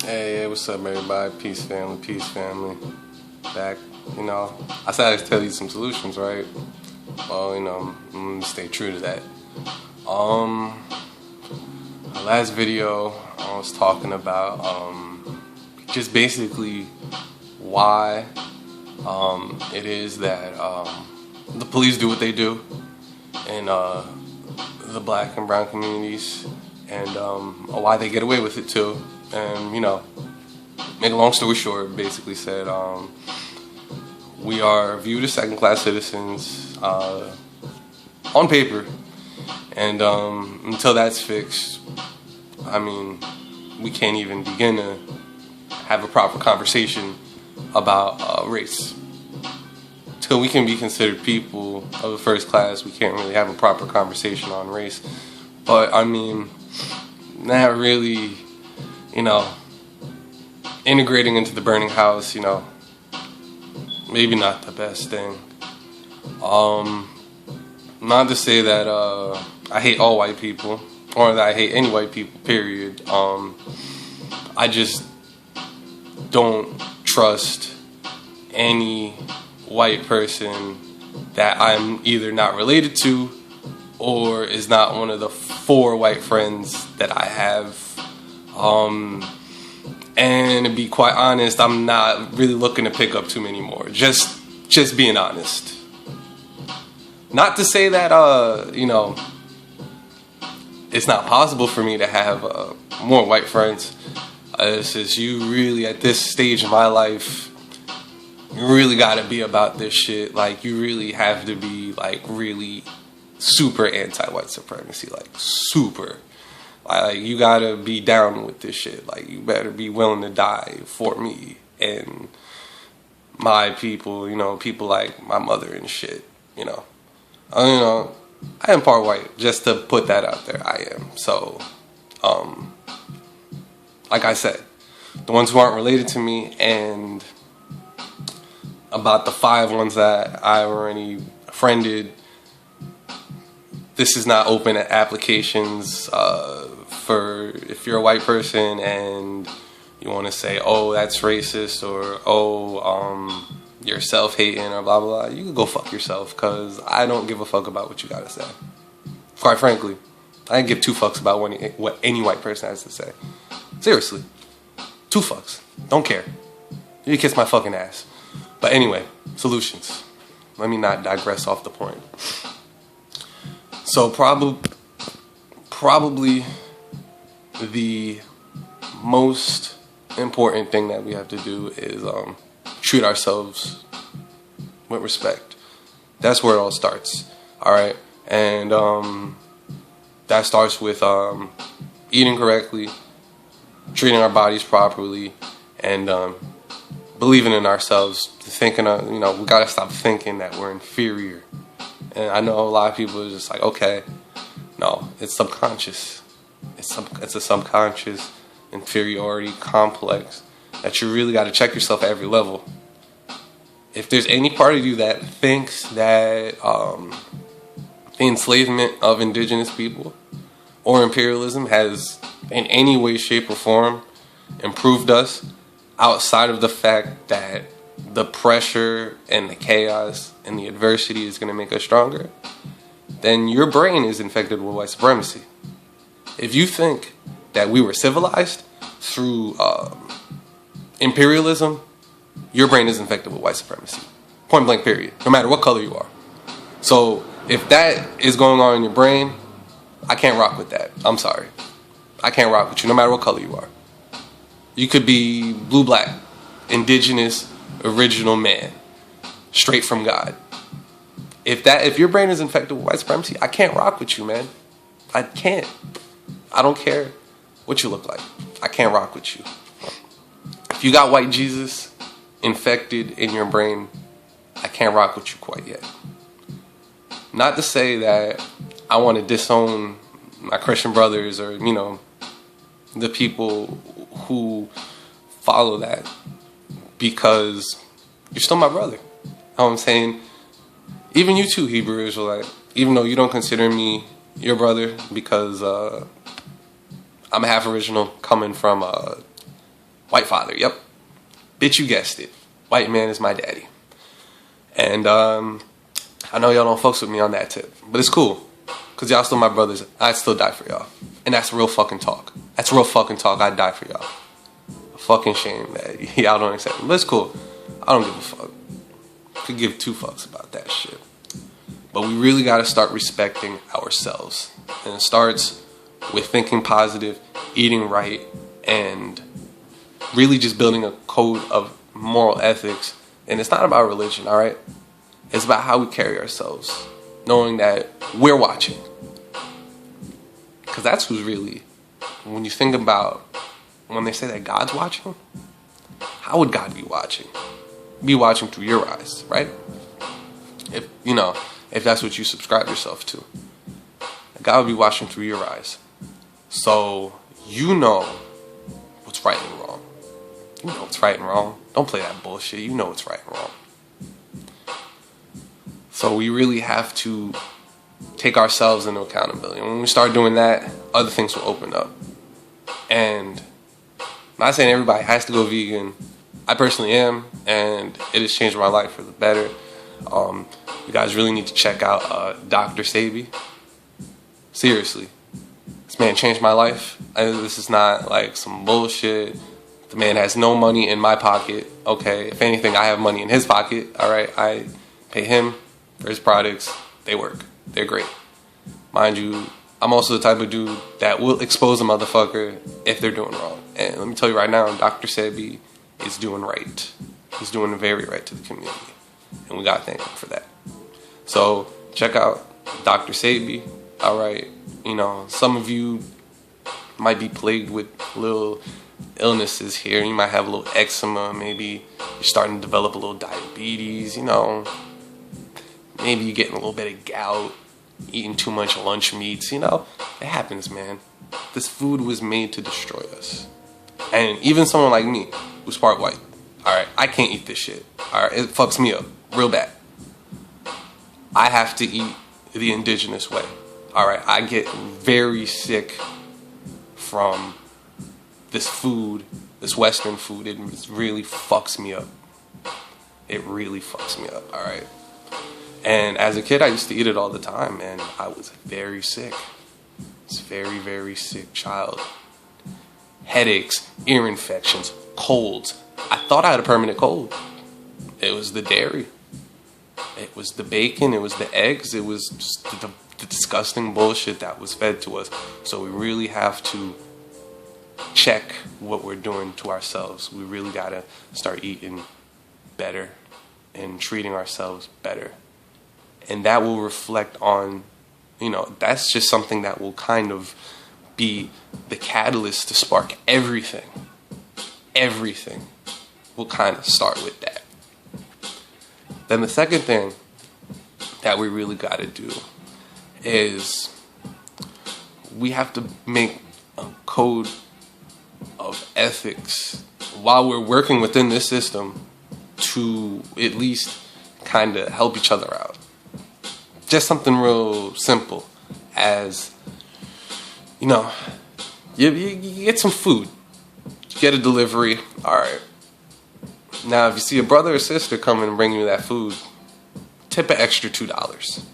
Hey, what's up, everybody? Peace, family. Peace, family. Back, I said I'd tell you some solutions, right? Well, I'm gonna stay true to that. The last video I was talking about, just basically why, it is that, the police do what they do in, the black and brown communities, and, why they get away with it too. And, make a long story short, basically said, we are viewed as second-class citizens, on paper. And, until that's fixed, we can't even begin to have a proper conversation about, race. Till we can be considered people of the first class, we can't really have a proper conversation on race. But, not really, integrating into the burning house, maybe not the best thing. Not to say that I hate all white people, or that I hate any white people, period. I just don't trust any white person that I'm either not related to or is not one of the 4 white friends that I have. And to be quite honest, I'm not really looking to pick up too many more. Just being honest. Not to say that, it's not possible for me to have more white friends. It's just you really, at this stage of my life, you really gotta be about this shit. Like, you really have to be, like, really super anti-white supremacy. Like, super. Like, you gotta be down with this shit. Like, you better be willing to die for me and my people, people like my mother and shit, I am part white, just to put that out there. I am. So, like I said, the ones who aren't related to me, and about the 5 ones that I already friended, this is not open at applications for if you're a white person and you want to say, oh, that's racist, or oh, you're self-hating, or blah, blah, blah. You can go fuck yourself, because I don't give a fuck about what you got to say. Quite frankly, I don't give 2 fucks about what any white person has to say. Seriously. 2 fucks. Don't care. You kiss my fucking ass. But anyway, solutions. Let me not digress off the point. So probably the most important thing that we have to do is treat ourselves with respect. That's where it all starts. Alright? And that starts with eating correctly, treating our bodies properly, and believing in ourselves, thinking we gotta stop thinking that we're inferior. And I know a lot of people are just like, okay, no, it's subconscious. It's a subconscious inferiority complex that you really got to check yourself at every level. If there's any part of you that thinks that the enslavement of indigenous people or imperialism has in any way, shape, or form improved us, outside of the fact that the pressure and the chaos and the adversity is going to make us stronger, then your brain is infected with white supremacy. If you think that we were civilized through imperialism, your brain is infected with white supremacy. Point blank, period. No matter what color you are. So if that is going on in your brain, I can't rock with that. I'm sorry. I can't rock with you no matter what color you are. You could be blue, black, indigenous, original man, straight from God. If your brain is infected with white supremacy, I can't rock with you, man. I can't. I don't care what you look like. I can't rock with you. If you got white Jesus infected in your brain, I can't rock with you quite yet. Not to say that I want to disown my Christian brothers or, the people who follow that, because you're still my brother. You know what I'm saying? Even you too, Hebrew Israelite. Even though you don't consider me your brother, because I'm half original, coming from White father, yep. Bitch, you guessed it. White man is my daddy. And I know y'all don't fucks with me on that tip, but it's cool. Because y'all still my brothers. I'd still die for y'all. And that's real fucking talk. That's real fucking talk. I'd die for y'all. A fucking shame that y'all don't accept me. But it's cool. I don't give a fuck. Could give two fucks about that shit. But we really got to start respecting ourselves. And it starts with thinking positive, eating right, and really just building a code of moral ethics. And it's not about religion, all right? It's about how we carry ourselves, knowing that we're watching. Because that's who's really, when you think about, when they say that God's watching, how would God be watching? Be watching through your eyes, right? If, you know, if that's what you subscribe yourself to. God would be watching through your eyes. So, you know what's right and wrong. You know what's right and wrong. Don't play that bullshit. You know what's right and wrong. So we really have to take ourselves into accountability. And when we start doing that, other things will open up. And I'm not saying everybody has to go vegan. I personally am, and it has changed my life for the better. You guys really need to check out Dr. Sebi. Seriously. This man changed my life. This is not like some bullshit. The man has no money in my pocket. Okay, if anything, I have money in his pocket. Alright, I pay him for his products. They work. They're great. Mind you, I'm also the type of dude that will expose a motherfucker if they're doing wrong. And let me tell you right now, Dr. Sebi is doing right. He's doing very right to the community. And we gotta thank him for that. So, check out Dr. Sebi. Alright, you know, some of you might be plagued with little illnesses here. You might have a little eczema. Maybe you're starting to develop a little diabetes, you know. Maybe you're getting a little bit of gout, eating too much lunch meats, you know. It happens, man. This food was made to destroy us. And even someone like me, who's part white, alright, I can't eat this shit. Alright, it fucks me up real bad. I have to eat the indigenous way. Alright, I get very sick from this food, this Western food. It really fucks me up. It really fucks me up, alright? And as a kid, I used to eat it all the time, and I was very sick. I was a very, very sick child. Headaches, ear infections, colds. I thought I had a permanent cold. It was the dairy. It was the bacon. It was the eggs. It was just the disgusting bullshit that was fed to us. So we really have to check what we're doing to ourselves. We really got to start eating better and treating ourselves better. And that will reflect on, you know, that's just something that will kind of be the catalyst to spark everything. Everything will kind of start with that. Then the second thing that we really got to do is we have to make a code of ethics while we're working within this system to at least kind of help each other out. Just something real simple as, you know, you get some food, you get a delivery, alright. Now if you see a brother or sister come and bring you that food, tip an extra $2.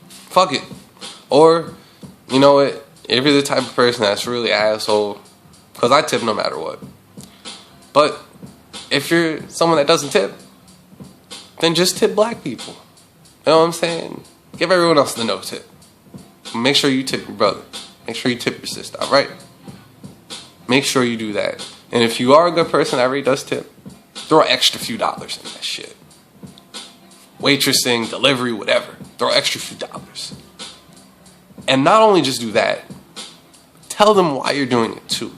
Fuck it. Or, you know what, if you're the type of person that's really asshole, because I tip no matter what. But if you're someone that doesn't tip, then just tip black people. You know what I'm saying? Give everyone else the no tip. Make sure you tip your brother. Make sure you tip your sister, alright? Make sure you do that. And if you are a good person that really does tip, throw an extra few dollars in that shit. Waitressing, delivery, whatever. Throw an extra few dollars. And not only just do that, tell them why you're doing it too.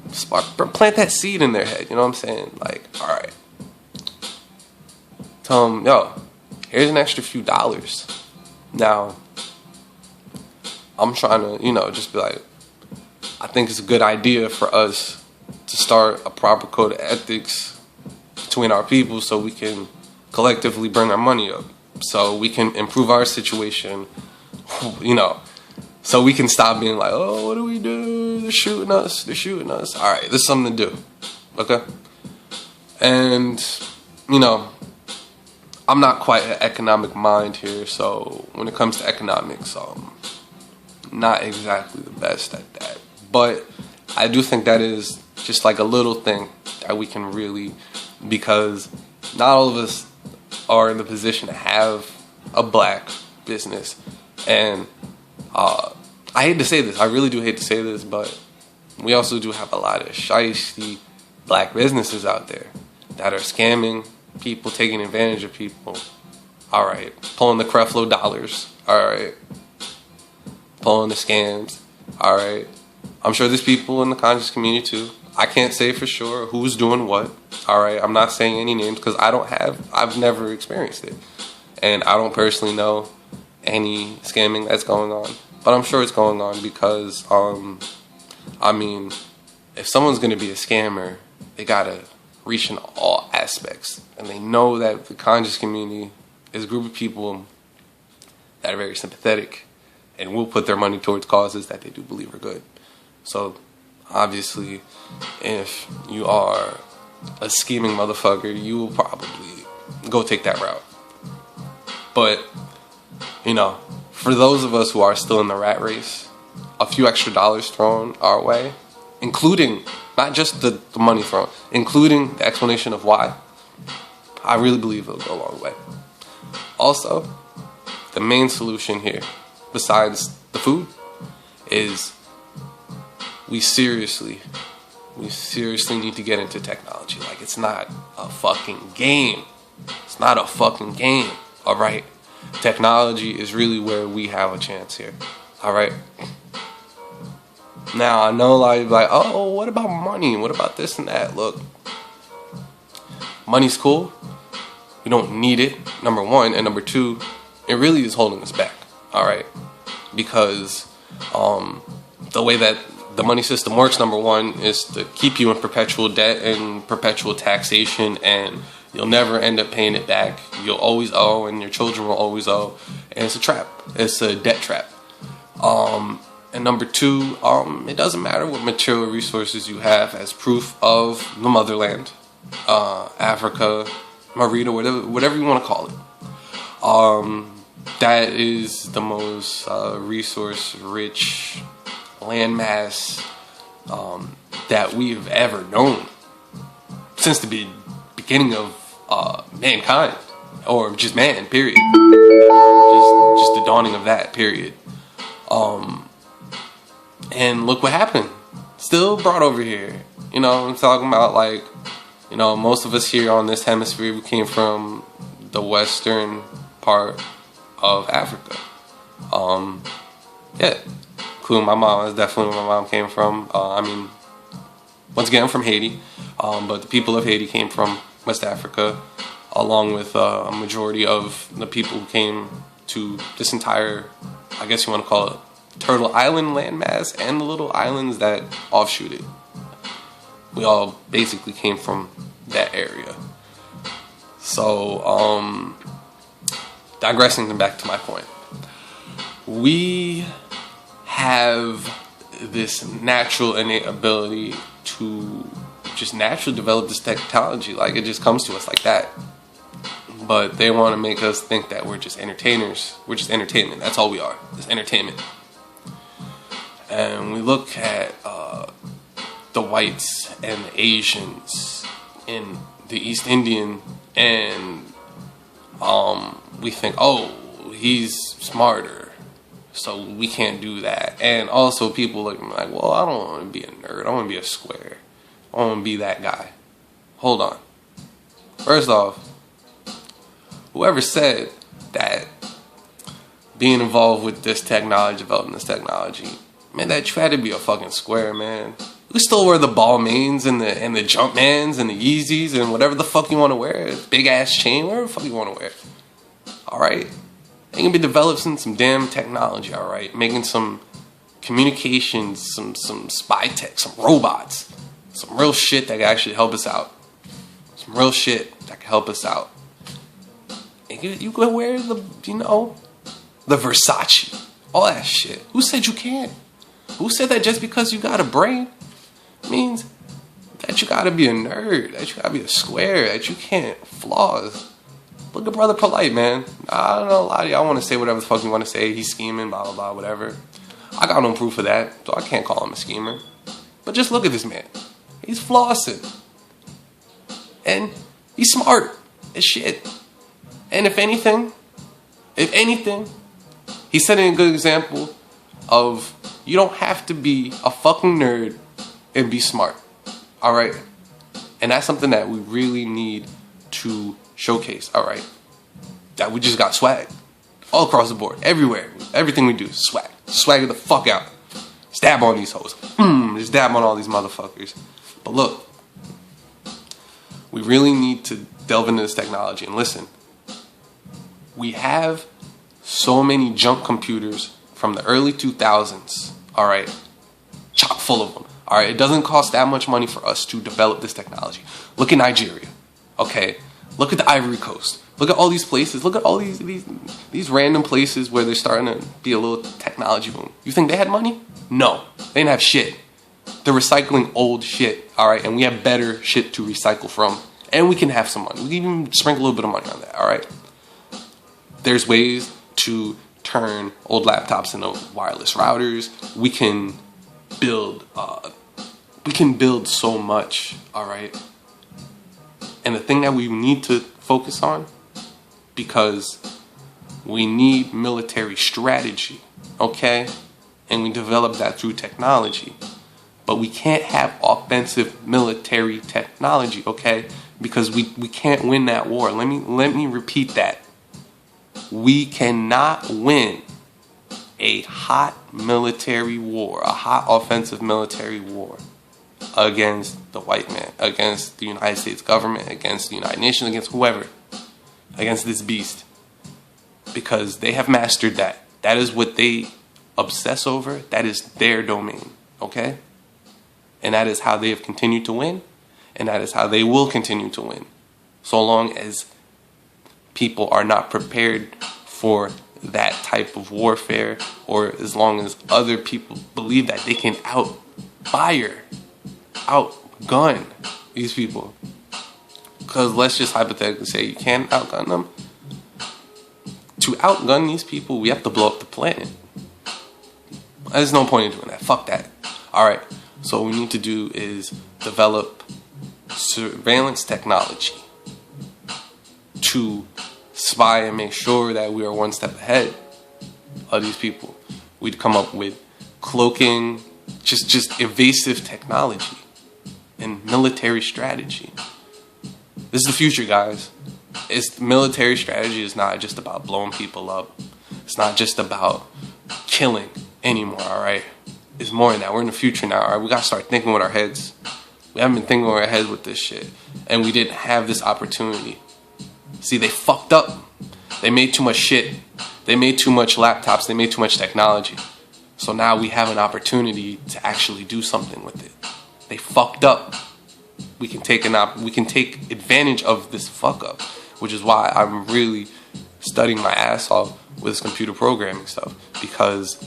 Plant that seed in their head, you know what I'm saying? Like, alright. Tell them, yo, here's an extra few dollars. Now, I'm trying to, you know, just be like, I think it's a good idea for us to start a proper code of ethics between our people so we can collectively bring our money up. So we can improve our situation, you know, so we can stop being like, oh, what do we do? they're shooting us. All right, there's something to do. Okay? And, you know, I'm not quite an economic mind here, so when it comes to economics, not exactly the best at that. But I do think that is just like a little thing that we can really, because not all of us are in the position to have a black business. And I hate to say this, I really do hate to say this, but we also do have a lot of shiesty black businesses out there that are scamming people, taking advantage of people. All right, pulling the Creflo dollars. All right, pulling the scams. All right, I'm sure there's people in the conscious community too. I can't say for sure who's doing what. All right, I'm not saying any names because I've never experienced it, and I don't personally know any scamming that's going on. But I'm sure it's going on because, I mean, if someone's gonna be a scammer, they gotta reach in all aspects, and they know that the conscious community is a group of people that are very sympathetic and will put their money towards causes that they do believe are good. So obviously, if you are a scheming motherfucker, you will probably go take that route. But, you know, for those of us who are still in the rat race, a few extra dollars thrown our way, including not just the money thrown, including the explanation of why, I really believe it'll go a long way. Also, the main solution here, besides the food, is we seriously need to get into technology. Like, it's not a fucking game. It's not a fucking game, all right? Technology is really where we have a chance here, all right? Now, I know a lot of you be like, oh, what about money? What about this and that? Look, money's cool. We don't need it, number one. And number two, it really is holding us back, all right? Because the way that the money system works, number one, is to keep you in perpetual debt and perpetual taxation, and you'll never end up paying it back. You'll always owe, and your children will always owe. And it's a trap. It's a debt trap. And number two, it doesn't matter what material resources you have as proof of the motherland, Africa, Marita, whatever you want to call it. That is the most resource-rich landmass that we've ever known since the beginning of mankind, or just man, period. Just the dawning of that, period. And look what happened. Still brought over here. You know, I'm talking about, like, you know, most of us here on this hemisphere, we came from the western part of Africa. Yeah, including my mom. That's definitely where my mom came from. I mean, once again, I'm from Haiti, but the people of Haiti came from West Africa, along with a majority of the people who came to this entire, I guess you want to call it, Turtle Island landmass, and the little islands that offshoot it. We all basically came from that area. So, digressing back to my point, we have this natural innate ability to just naturally develop this technology. Like, it just comes to us like that. But they want to make us think that we're just entertainers. We're just entertainment. That's all we are. It's entertainment. And we look at the whites and the Asians in the East Indian, and we think, oh, he's smarter, so we can't do that. And also people look like, well, I don't want to be a nerd. I want to be a square. I want to be that guy. Hold on. First off, whoever said that being involved with this technology, developing this technology, man, that you had to be a fucking square, man. We still wear the Balmains and the Jumpmans and the Yeezys and whatever the fuck you want to wear. Big ass chain, whatever the fuck you want to wear. Alright? They can be developing some damn technology, alright? Making some communications, some spy tech, some robots. Some real shit that can actually help us out. Some real shit that can help us out. And you can wear the Versace. All that shit. Who said you can't? Who said that just because you got a brain means that you gotta be a nerd, that you gotta be a square, that you can't flaws? Look at Brother Polite, man. I don't know, a lot of y'all want to say whatever the fuck you want to say. He's scheming, blah, blah, blah, whatever. I got no proof of that, so I can't call him a schemer. But just look at this man. He's flossing. And he's smart as shit. And if anything, he's setting a good example of you don't have to be a fucking nerd and be smart. Alright? And that's something that we really need to showcase, alright? That we just got swag. All across the board. Everywhere. Everything we do is swag. Swag the fuck out. Stab on these hoes. Just dab on all these motherfuckers. But look, we really need to delve into this technology. And listen, we have so many junk computers from the early 2000s, alright? Chock full of them. Alright, it doesn't cost that much money for us to develop this technology. Look at Nigeria, okay? Look at the Ivory Coast. Look at all these places. Look at all these random places where they're starting to be a little technology boom. You think they had money? No, they didn't have shit. They're recycling old shit, alright? And we have better shit to recycle from. And we can have some money. We can even sprinkle a little bit of money on that, alright? There's ways to turn old laptops into wireless routers. We can build so much, alright? And the thing that we need to focus on, because we need military strategy, okay? And we develop that through technology. But we can't have offensive military technology, okay? Because we can't win that war. Let me repeat that. We cannot win a hot military war, a hot offensive military war against the white man, against the United States government, against the United Nations, against whoever, against this beast. Because they have mastered that. That is what they obsess over. That is their domain, okay? And that is how they have continued to win, and that is how they will continue to win. So long as people are not prepared for that type of warfare, or as long as other people believe that they can outgun these people. Because let's just hypothetically say you can't outgun them. To outgun these people, we have to blow up the planet. There's no point in doing that. Fuck that. Alright, so what we need to do is develop surveillance technology to spy and make sure that we are one step ahead of these people. We'd come up with cloaking, just evasive technology and military strategy. This is the future, guys. Military strategy is not just about blowing people up. It's not just about killing anymore, alright? It's more than that. We're in the future now, alright? We gotta start thinking with our heads. We haven't been thinking with our heads with this shit. And we didn't have this opportunity. See, they fucked up. They made too much shit. They made too much laptops. They made too much technology. So now we have an opportunity to actually do something with it. They fucked up. We can take advantage of this fuck up, which is why I'm really studying my ass off with this computer programming stuff, because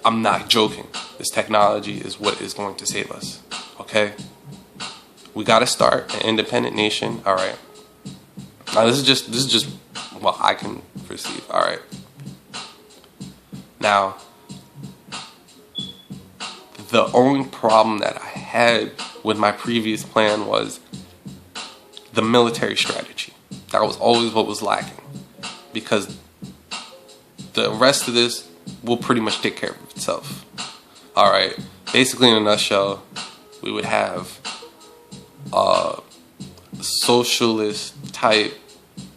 I'm not joking. This technology is what is going to save us. Okay? We gotta start an independent nation. All right. Now this is just what I can perceive. All right. Now, the only problem that I had with my previous plan was the military strategy. That was always what was lacking, because the rest of this will pretty much take care of itself. All right. Basically, in a nutshell, we would have a socialist type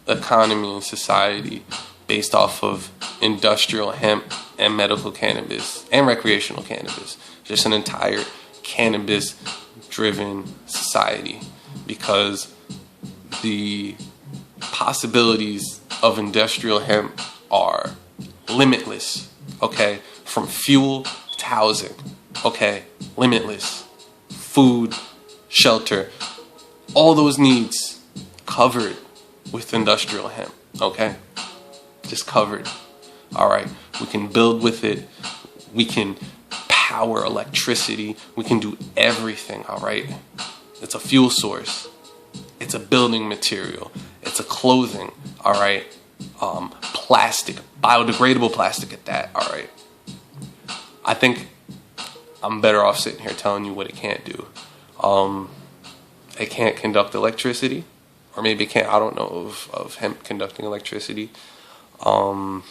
economy and society based off of industrial hemp and medical cannabis and recreational cannabis. Just an entire cannabis driven society, because the possibilities of industrial hemp are limitless, okay? From fuel to housing, okay? Limitless. Food, shelter, all those needs covered with industrial hemp, okay? Just covered. All right, we can build with it. We can power electricity. We can do everything, all right? It's a fuel source. It's a building material. It's a clothing, all right? Plastic, biodegradable plastic at that, all right? I think I'm better off sitting here telling you what it can't do. It can't conduct electricity, or maybe it can't. I don't know of hemp conducting electricity. And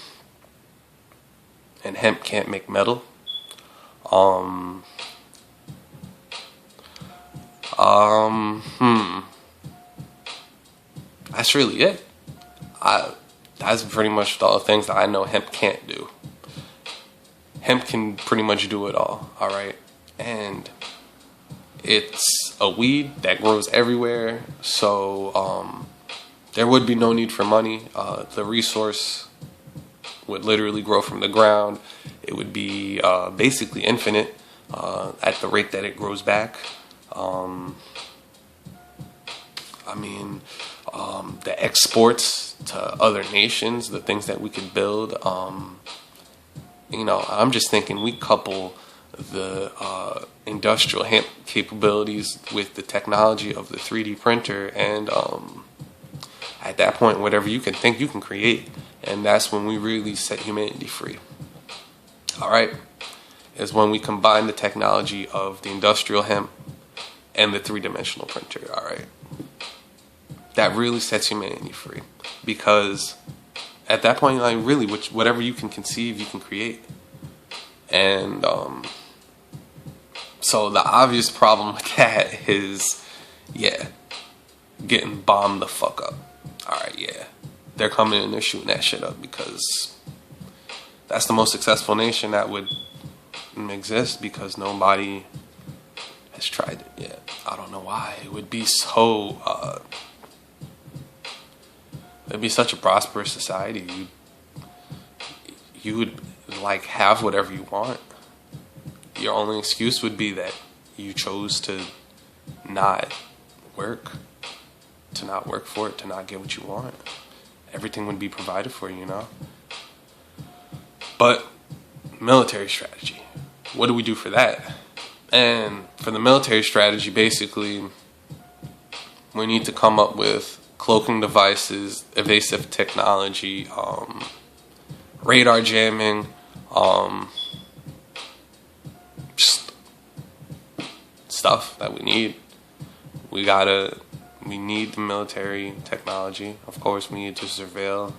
hemp can't make metal. That's really it. That's pretty much all the things that I know hemp can't do. Hemp can pretty much do it all right? And it's a weed that grows everywhere, so there would be no need for money. The resource would literally grow from the ground. It would be basically infinite at the rate that it grows back. The exports to other nations, the things that we could build, I'm just thinking we couple the industrial hemp capabilities with the technology of the 3D printer, and at that point, whatever you can think, you can create. And that's when we really set humanity free. All right? Is when we combine the technology of the industrial hemp and the three-dimensional printer. All right? That really sets humanity free. Because at that point, like, really, whatever you can conceive, you can create. And so the obvious problem with that is, getting bombed the fuck up. Alright, they're coming and they're shooting that shit up because that's the most successful nation that would exist, because nobody has tried it yet. I don't know why. It would be so it'd be such a prosperous society. You would like have whatever you want. Your only excuse would be that you chose to not work, to not work for it, to not get what you want. Everything would be provided for you, But military strategy, what do we do for that? And for the military strategy, basically, we need to come up with cloaking devices, evasive technology, radar jamming, just stuff that we need. We need the military technology. Of course, we need to surveil